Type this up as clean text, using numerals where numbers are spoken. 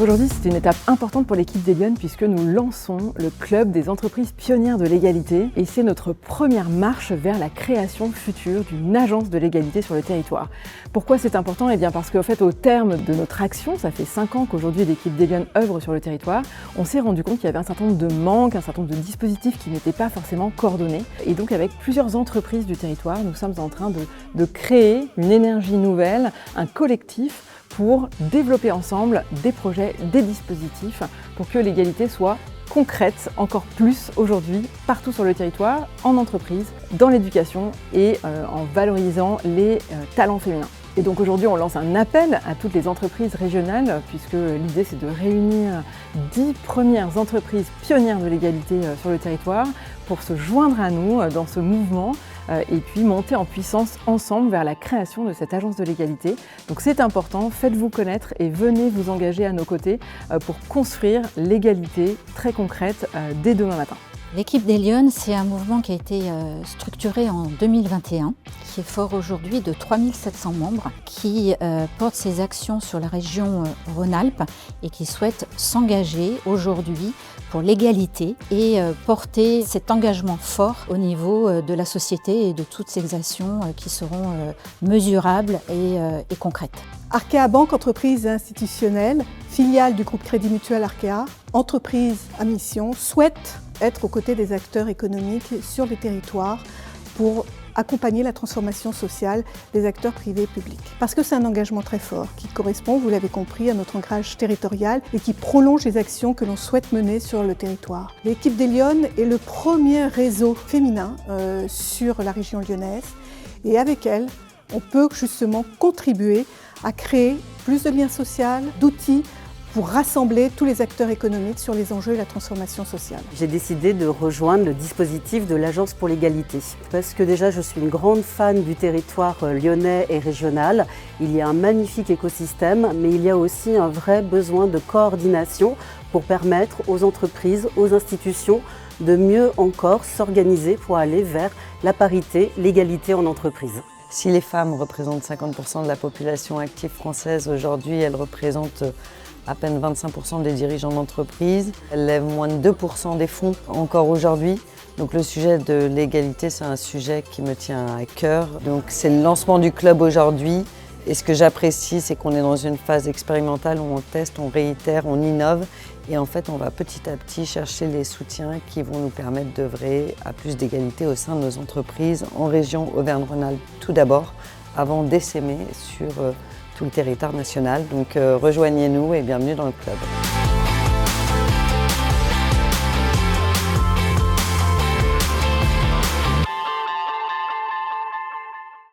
Aujourd'hui, c'est une étape importante pour l'équipe d'Elion puisque nous lançons le club des entreprises pionnières de l'égalité et c'est notre première marche vers la création future d'une agence de l'égalité sur le territoire. Pourquoi c'est important? Eh bien parce qu'au fait, au terme de notre action, ça fait 5 ans qu'aujourd'hui l'équipe d'Elion œuvre sur le territoire, on s'est rendu compte qu'il y avait un certain nombre de manques, un certain nombre de dispositifs qui n'étaient pas forcément coordonnés. Et donc avec plusieurs entreprises du territoire, nous sommes en train de créer une énergie nouvelle, un collectif pour développer ensemble des projets, des dispositifs pour que l'égalité soit concrète encore plus aujourd'hui partout sur le territoire, en entreprise, dans l'éducation et en valorisant les talents féminins. Et donc aujourd'hui on lance un appel à toutes les entreprises régionales puisque l'idée c'est de réunir 10 premières entreprises pionnières de l'égalité sur le territoire pour se joindre à nous dans ce mouvement et puis monter en puissance ensemble vers la création de cette agence de l'égalité. Donc c'est important, faites-vous connaître et venez vous engager à nos côtés pour construire l'égalité très concrète dès demain matin. L'équipe d'Elion, c'est un mouvement qui a été structuré en 2021, qui est fort aujourd'hui de 3700 membres, qui porte ses actions sur la région Rhône-Alpes et qui souhaite s'engager aujourd'hui pour l'égalité et porter cet engagement fort au niveau de la société et de toutes ces actions qui seront mesurables et concrètes. Arkea Banque, entreprise institutionnelle, filiale du groupe Crédit Mutuel Arkea, entreprise à mission, souhaite être aux côtés des acteurs économiques sur les territoires pour accompagner la transformation sociale des acteurs privés et publics. Parce que c'est un engagement très fort qui correspond, vous l'avez compris, à notre ancrage territorial et qui prolonge les actions que l'on souhaite mener sur le territoire. L'équipe d'Elion est le premier réseau féminin sur la région lyonnaise et avec elle, on peut justement contribuer à créer plus de liens sociaux, d'outils pour rassembler tous les acteurs économiques sur les enjeux et la transformation sociale. J'ai décidé de rejoindre le dispositif de l'Agence pour l'égalité parce que déjà je suis une grande fan du territoire lyonnais et régional. Il y a un magnifique écosystème, mais il y a aussi un vrai besoin de coordination pour permettre aux entreprises, aux institutions de mieux encore s'organiser pour aller vers la parité, l'égalité en entreprise. Si les femmes représentent 50% de la population active française, aujourd'hui elles représentent à peine 25% des dirigeants d'entreprise. Elles lèvent moins de 2% des fonds encore aujourd'hui. Donc le sujet de l'égalité, c'est un sujet qui me tient à cœur. Donc c'est le lancement du club aujourd'hui. Et ce que j'apprécie, c'est qu'on est dans une phase expérimentale où on teste, on réitère, on innove. Et en fait, on va petit à petit chercher les soutiens qui vont nous permettre d'œuvrer à plus d'égalité au sein de nos entreprises en région Auvergne-Rhône-Alpes tout d'abord, avant d'essaimer sur tout le territoire national. Donc rejoignez-nous et bienvenue dans le club.